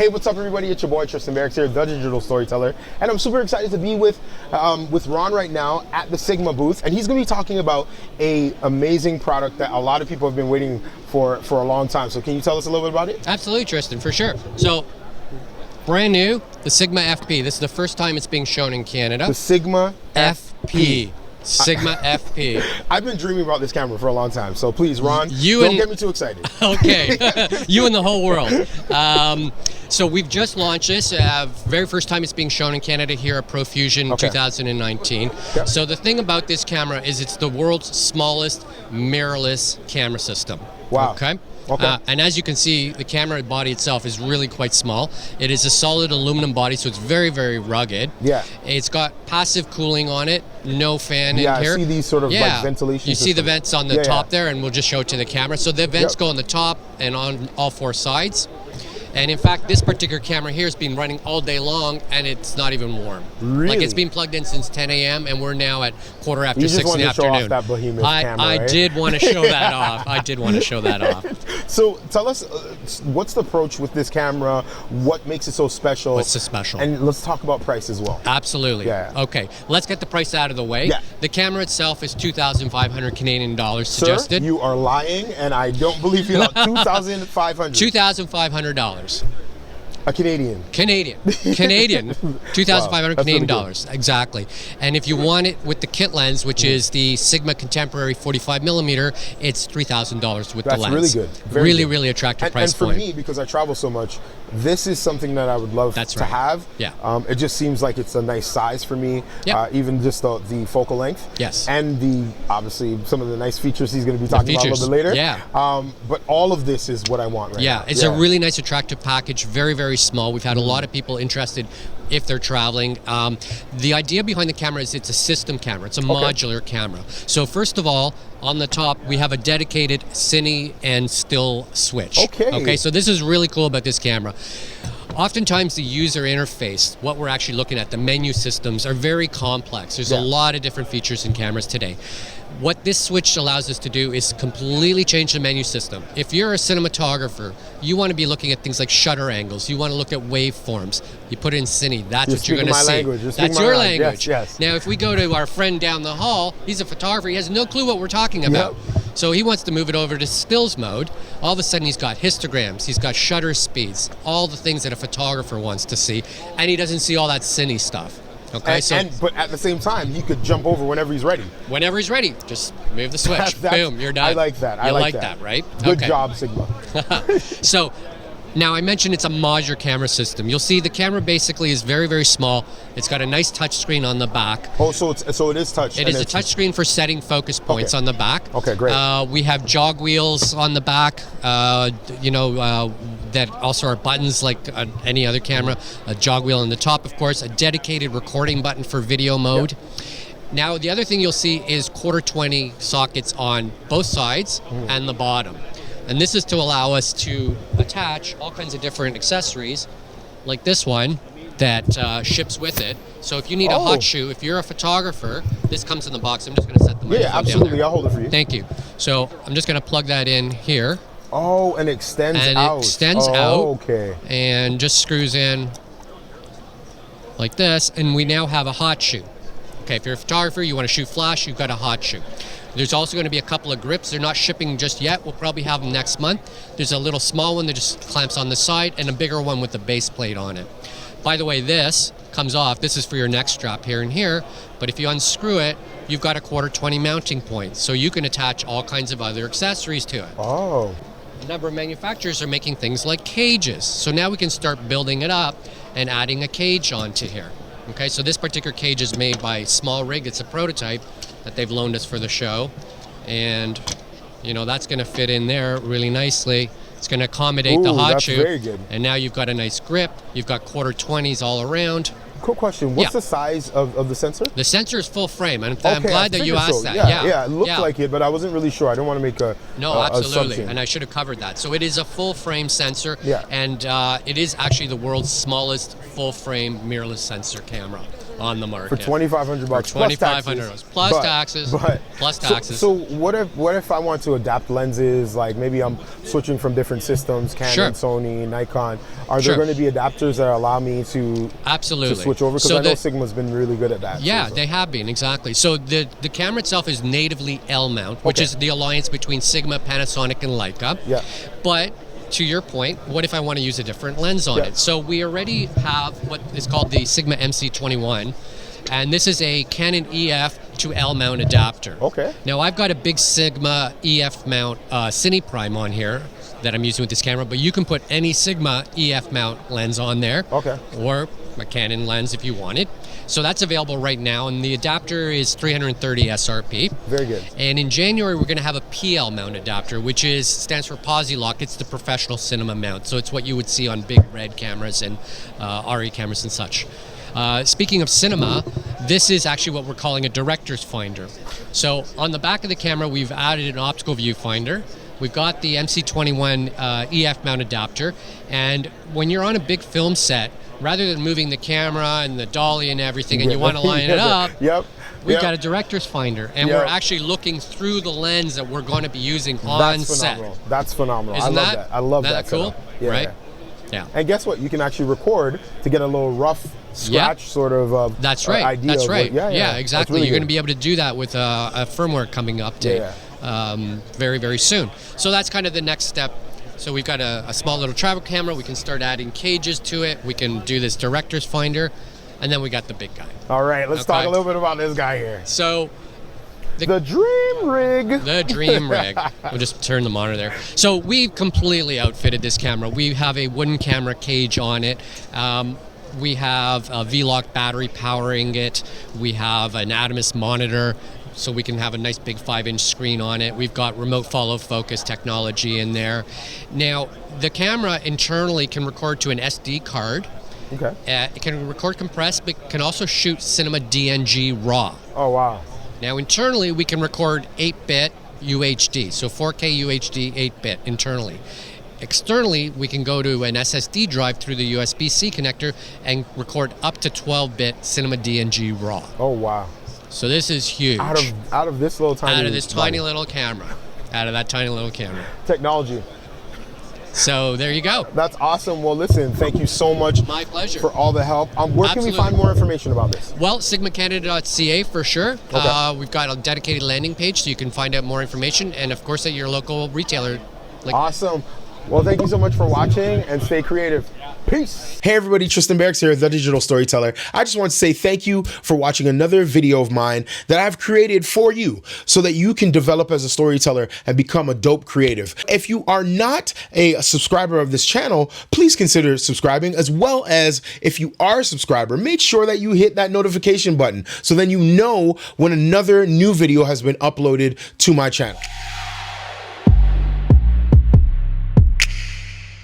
Hey, what's up, everybody? It's your boy Tristan Barrocks here, the digital storyteller, and I'm super excited to be with Ron right now at the Sigma booth, and he's going to be talking about a amazing product that a lot of people have been waiting for a long time. So, can you tell us a little bit about it? Absolutely, Tristan, for sure. So, brand new, the Sigma FP. This is the first time it's being shown in Canada. The Sigma FP. Sigma FP. I've been dreaming about this camera for a long time, so please, Ron, don't get me too excited. Okay, you and the whole world. So we've just launched this. Very first time it's being shown in Canada here at Profusion 2019. Yep. So the thing about this camera is it's the world's smallest mirrorless camera system. Wow. Okay. Okay. And as you can see, the camera body itself is really quite small. It is a solid aluminum body, so it's very, very rugged. Yeah. It's got passive cooling on it, no fan in here. Yeah, I see these sort of like ventilation You see the vents on the top there, and we'll just show it to the camera. So the vents go on the top and on all four sides. And in fact, this particular camera here has been running all day long, and it's not even warm. Really? Like, it's been plugged in since 10 a.m., and we're now at 6:15 in the afternoon. You just wanted to show off that behemoth camera, I right? did want to show that off. I did want to show that off. So tell us, what's the approach with this camera? What makes it so special? What's so special? And let's talk about price as well. Absolutely. Yeah. Okay, let's get the price out of the way. Yeah. The camera itself is 2,500 Canadian dollars suggested. Sir, you are lying, and I don't believe you. $2,500. $2,500. A Canadian. Canadian. 2,500 Canadian dollars. Exactly. And if you want it with the kit lens, which is the Sigma Contemporary 45mm, it's $3,000 with the lens. That's really good. Really, really attractive price point. And for me, because I travel so much, this is something that I would love to have. Yeah. It just seems like it's a nice size for me. Yep. Even just the focal length. Yes. And obviously some of the nice features he's going to be talking about a little bit later. Yeah. But all of this is what I want right now. It's a really nice, attractive package. Very, very small. We've had a lot of people interested if they're traveling. The idea behind the camera is it's a system camera. It's a modular camera. So first of all, on the top, we have a dedicated cine and still switch. Okay, so this is really cool about this camera. Oftentimes the user interface, what we're actually looking at, the menu systems, are very complex. There's a lot of different features in cameras today. What this switch allows us to do is completely change the menu system. If you're a cinematographer, you want to be looking at things like shutter angles. You want to look at waveforms. You put it in cine. That's what you're going to see. That's your language. Yes. Now, if we go to our friend down the hall, he's a photographer. He has no clue what we're talking about. So he wants to move it over to stills mode. All of a sudden, he's got histograms. He's got shutter speeds, all the things that a photographer wants to see, and he doesn't see all that cine stuff. Okay, but at the same time, he could jump over whenever he's ready. Whenever he's ready, just move the switch. Boom, you're done. I like that. You like that, right? Good job, Sigma. So, now I mentioned it's a modular camera system. You'll see the camera basically is very, very small. It's got a nice touch screen on the back. Oh, so it is touch. It is a touch screen for setting focus points on the back. Okay, great. We have jog wheels on the back. That also are buttons like any other camera. A jog wheel on the top, of course. A dedicated recording button for video mode. Now, the other thing you'll see is 1/4-20 sockets on both sides and the bottom. And this is to allow us to attach all kinds of different accessories, like this one that ships with it. So if you need a hot shoe, if you're a photographer, this comes in the box. I'm just going to set the microphone down absolutely. there. I'll hold it for you. Thank you. So I'm just going to plug that in here. Oh, and it extends out. And it extends out. Okay. And just screws in like this, and we now have a hot shoe. Okay, if you're a photographer, you want to shoot flash, you've got a hot shoe. There's also going to be a couple of grips. They're not shipping just yet. We'll probably have them next month. There's a little small one that just clamps on the side, and a bigger one with a base plate on it. By the way, this comes off. This is for your neck strap here and here, but if you unscrew it, you've got a 1/4-20 mounting point, so you can attach all kinds of other accessories to it. Oh. A number of manufacturers are making things like cages, so now we can start building it up and adding a cage onto here. Okay, so this particular cage is made by Small Rig. It's a prototype that they've loaned us for the show, and that's going to fit in there really nicely. It's going to accommodate the hot shoe. Very good. And now you've got a nice grip. You've got 1/4-20s all around. Cool question. What's the size of the sensor? The sensor is full frame, and I'm glad that you asked that. Yeah, it looked like it, but I wasn't really sure. I don't want to make absolutely, assumption. And I should have covered that. So it is a full frame sensor, Yeah. and it is actually the world's smallest full frame mirrorless sensor camera. on the market. For $2,500 $2,500 plus taxes. Plus taxes. So what if I want to adapt lenses? Like maybe I'm switching from different systems, Canon, Sony, Nikon. Are there going to be adapters that allow me to switch over? Because I know Sigma's been really good at that. Yeah, they have been, exactly. So the camera itself is natively L mount, which is the alliance between Sigma, Panasonic, and Leica. Yeah. But to your point, what if I want to use a different lens on it? So we already have what is called the Sigma MC21, and this is a Canon EF to L mount adapter. Okay. Now I've got a big Sigma EF mount Cine Prime on here that I'm using with this camera, but you can put any Sigma EF mount lens on there. Okay. Or a Canon lens if you want it. So that's available right now, and the adapter is 330 SRP. Very good. And in January, we're going to have a PL mount adapter, which stands for Posi-Lock. It's the professional cinema mount. So it's what you would see on big red cameras and RE cameras and such. Speaking of cinema, this is actually what we're calling a director's finder. So on the back of the camera, we've added an optical viewfinder. We've got the MC21 EF mount adapter, and when you're on a big film set, rather than moving the camera and the dolly and everything, and you want to line it up, we've got a director's finder, and we're actually looking through the lens that we're going to be using on set. That's phenomenal. Isn't I love that. I love that. Cool? Yeah, right? Yeah. And guess what? You can actually record to get a little rough scratch sort of That's right. idea. That's right. Yeah, exactly. really You're going to be able to do that with a firmware coming update very, very soon. So that's kind of the next step. So we've got a small little travel camera. We can start adding cages to it. We can do this director's finder, and then we got the big guy. All right, let's talk a little bit about this guy here. So the Dream Rig. The Dream Rig. We'll just turn the monitor there. So we've completely outfitted this camera. We have a wooden camera cage on it. We have a V-Lock battery powering it. We have an Adamus monitor, so we can have a nice big 5-inch screen on it. We've got remote follow focus technology in there. Now, the camera internally can record to an SD card. Okay. It can record compressed, but can also shoot Cinema DNG RAW. Oh, wow. Now, internally, we can record 8-bit UHD, so 4K UHD 8-bit internally. Externally, we can go to an SSD drive through the USB-C connector and record up to 12-bit Cinema DNG RAW. Oh, wow. So this is huge. Out of this little tiny... Out of this tiny little camera. Out of that tiny little camera. Technology. So there you go. That's awesome. Well, listen, thank you so much. My pleasure. For all the help. Where can we find more information about this? Well, sigmacanada.ca for sure. Okay. We've got a dedicated landing page so you can find out more information, and of course at your local retailer. Awesome. Well, thank you so much for watching, and stay creative. Peace. Hey everybody, Tristan Barrocks here, the Digital Storyteller. I just want to say thank you for watching another video of mine that I've created for you so that you can develop as a storyteller and become a dope creative. If you are not a subscriber of this channel, please consider subscribing, as well as if you are a subscriber, make sure that you hit that notification button so then you know when another new video has been uploaded to my channel.